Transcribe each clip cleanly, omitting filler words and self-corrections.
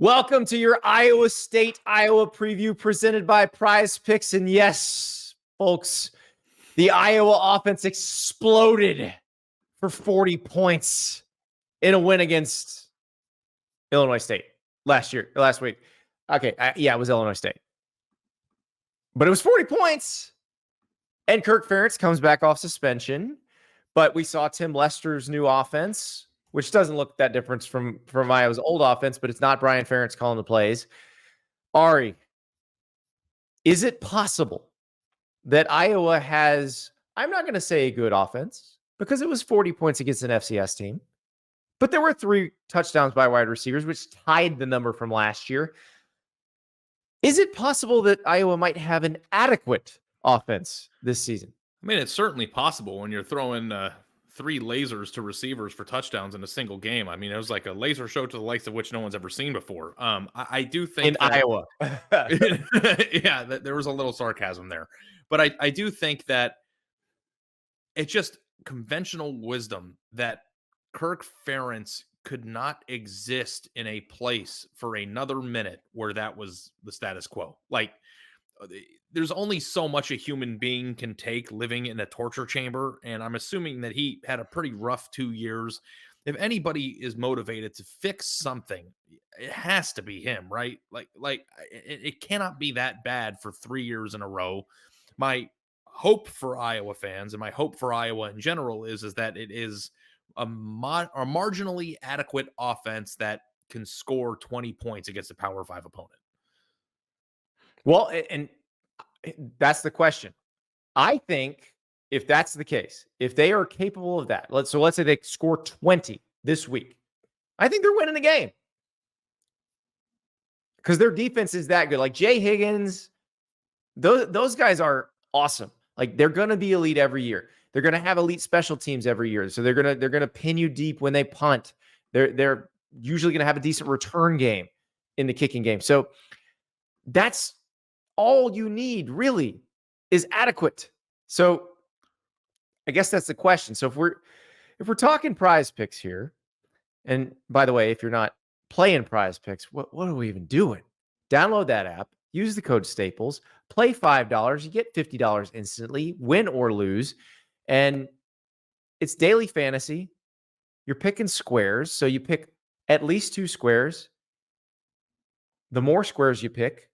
Welcome to your Iowa State, Iowa preview presented by Prize Picks. And yes, folks, the Iowa offense exploded for 40 points in a win against Illinois State last week. Okay, it was Illinois State. But it was 40 points. And Kirk Ferentz comes back off suspension. But we saw Tim Lester's new offense, which doesn't look that different from Iowa's old offense, but it's not Brian Ferentz calling the plays. Ari, is it possible that Iowa has, I'm not going to say a good offense, because it was 40 points against an FCS team, but there were 3 touchdowns by wide receivers, which tied the number from last year. Is it possible that Iowa might have an adequate offense this season? I mean, it's certainly possible when you're throwing 3 lasers to receivers for touchdowns in a single game. I mean, it was like a laser show to the likes of which no one's ever seen before. I do think in Iowa, yeah, there was a little sarcasm there, but I do think that it's just conventional wisdom that Kirk Ferentz could not exist in a place for another minute where that was the status quo. Like, there's only so much a human being can take living in a torture chamber. And I'm assuming that he had a pretty rough 2 years. If anybody is motivated to fix something, it has to be him, right? Like it cannot be that bad for 3 years in a row. My hope for Iowa fans and my hope for Iowa in general is that it is a marginally adequate offense that can score 20 points against a Power 5 opponent. Well, and that's the question. I think if that's the case, if they are capable of that, let's say they score 20 this week, I think they're winning the game. Because their defense is that good. Like Jay Higgins, those guys are awesome. Like they're going to be elite every year. They're going to have elite special teams every year. So they're going to pin you deep when they punt. They're usually going to have a decent return game in the kicking game. So that's all you need really is adequate. So I guess that's the question. So if we're talking Prize Picks here, and by the way, if you're not playing Prize Picks, what are we even doing? Download that app, use the code Staples, play $5, you get $50 instantly, win or lose. And it's daily fantasy. You're picking squares. So you pick at least 2 squares. The more squares you pick,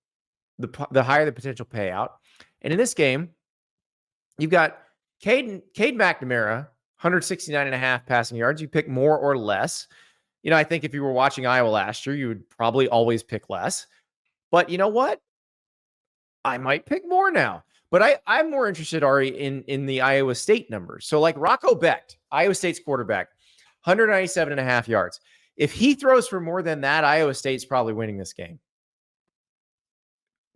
the higher the potential payout. And in this game, you've got Cade McNamara, 169.5 passing yards. You pick more or less. You know, I think if you were watching Iowa last year, you would probably always pick less. But you know what? I might pick more now. But I'm more interested, Ari, in the Iowa State numbers. So like Rocco Becht, Iowa State's quarterback, 197.5 yards. If he throws for more than that, Iowa State's probably winning this game.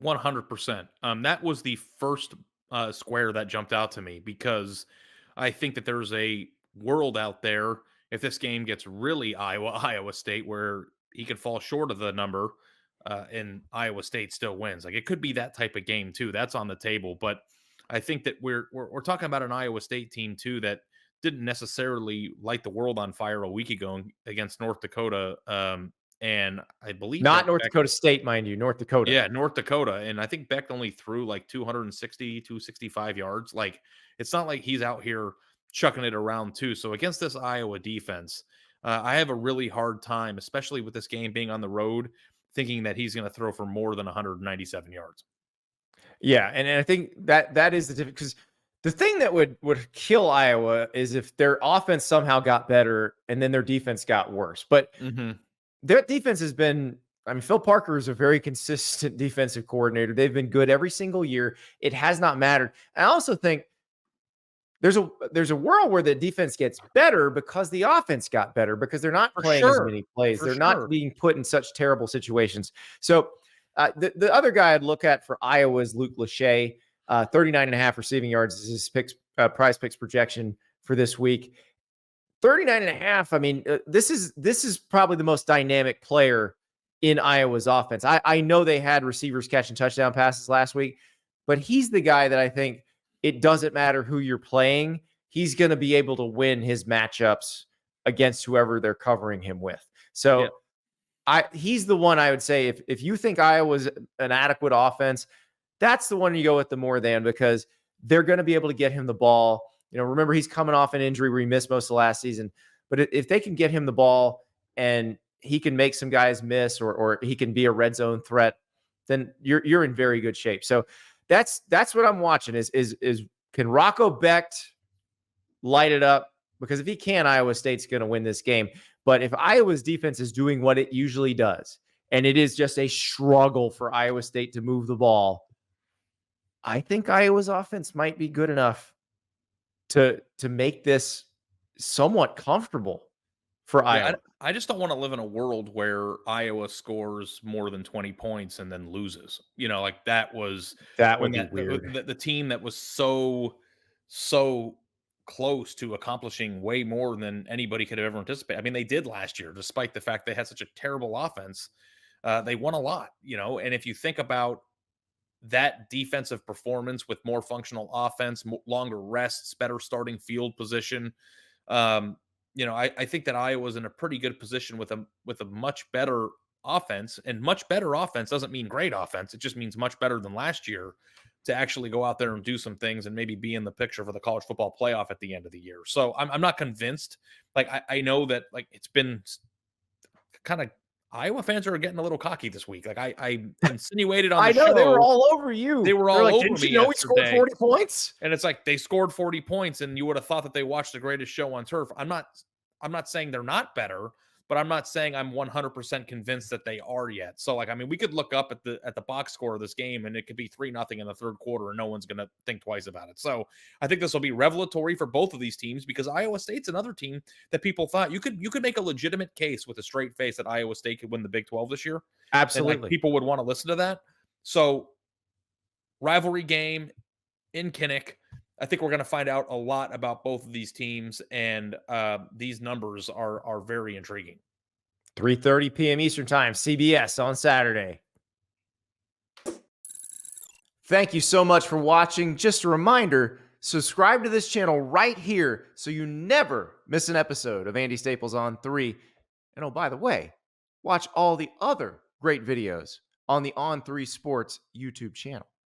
100%. That was the first square that jumped out to me because I think that there's a world out there if this game gets really Iowa State where he could fall short of the number and Iowa State still wins. Like it could be that type of game too. That's on the table. But I think that we're talking about an Iowa State team too that didn't necessarily light the world on fire a week ago against North Dakota. And I believe not North Dakota State, mind you, North Dakota. Yeah, North Dakota. And I think Becht only threw like 265 yards. Like it's not like he's out here chucking it around too. So against this Iowa defense, I have a really hard time, especially with this game being on the road, thinking that he's going to throw for more than 197 yards. Yeah, and I think that is the difference because the thing that would kill Iowa is if their offense somehow got better and then their defense got worse. But their defense has been, I mean, Phil Parker is a very consistent defensive coordinator. They've been good every single year. It has not mattered. I also think there's a world where the defense gets better because the offense got better because they're not playing as many plays. They're not being put in such terrible situations. So the other guy I'd look at for Iowa is Luke Lachey, 39.5 receiving yards is his Prize Picks projection for this week. 39.5. I mean, this is probably the most dynamic player in Iowa's offense. I know they had receivers catching touchdown passes last week, but he's the guy that I think it doesn't matter who you're playing. He's going to be able to win his matchups against whoever they're covering him with. So He's the one I would say if you think Iowa's an adequate offense, that's the one you go with the more than, because they're going to be able to get him the ball. Remember, he's coming off an injury where he missed most of last season. But if they can get him the ball and he can make some guys miss, or he can be a red zone threat, then you're in very good shape. So that's what I'm watching is can Rocco Becht light it up? Because if he can, Iowa State's going to win this game. But if Iowa's defense is doing what it usually does, and it is just a struggle for Iowa State to move the ball, I think Iowa's offense might be good enough to make this somewhat comfortable for Iowa. I just don't want to live in a world where Iowa scores more than 20 points and then loses. Like that was That when would be weird. the team that was so close to accomplishing way more than anybody could have ever anticipated. I mean, they did last year, despite the fact they had such a terrible offense. They won a lot, and if you think about that defensive performance with more functional offense, longer rests, better starting field position, I think that Iowa's in a pretty good position with a much better offense, and much better offense doesn't mean great offense. It just means much better than last year to actually go out there and do some things and maybe be in the picture for the college football playoff at the end of the year. So I'm not convinced. Like I know that like it's been kind of Iowa fans are getting a little cocky this week. Like I insinuated on the I know show, they were all over you. they were They're all like, over didn't me you know he scored yesterday. 40 points? And it's like they scored 40 points, and you would have thought that they watched the greatest show on turf. I'm not saying they're not better, but I'm not saying I'm 100% convinced that they are yet. So like, I mean, we could look up at the box score of this game and it could be 3-0 in the third quarter and no one's going to think twice about it. So I think this will be revelatory for both of these teams, because Iowa State's another team that people thought you could make a legitimate case with a straight face that Iowa State could win the Big 12 this year. Absolutely. And like people would want to listen to that. So rivalry game in Kinnick. I think we're going to find out a lot about both of these teams, and these numbers are very intriguing. 3:30 p.m. Eastern Time, CBS on Saturday. Thank you so much for watching. Just a reminder, subscribe to this channel right here so you never miss an episode of Andy Staples on 3. And oh, by the way, watch all the other great videos on the On 3 Sports YouTube channel.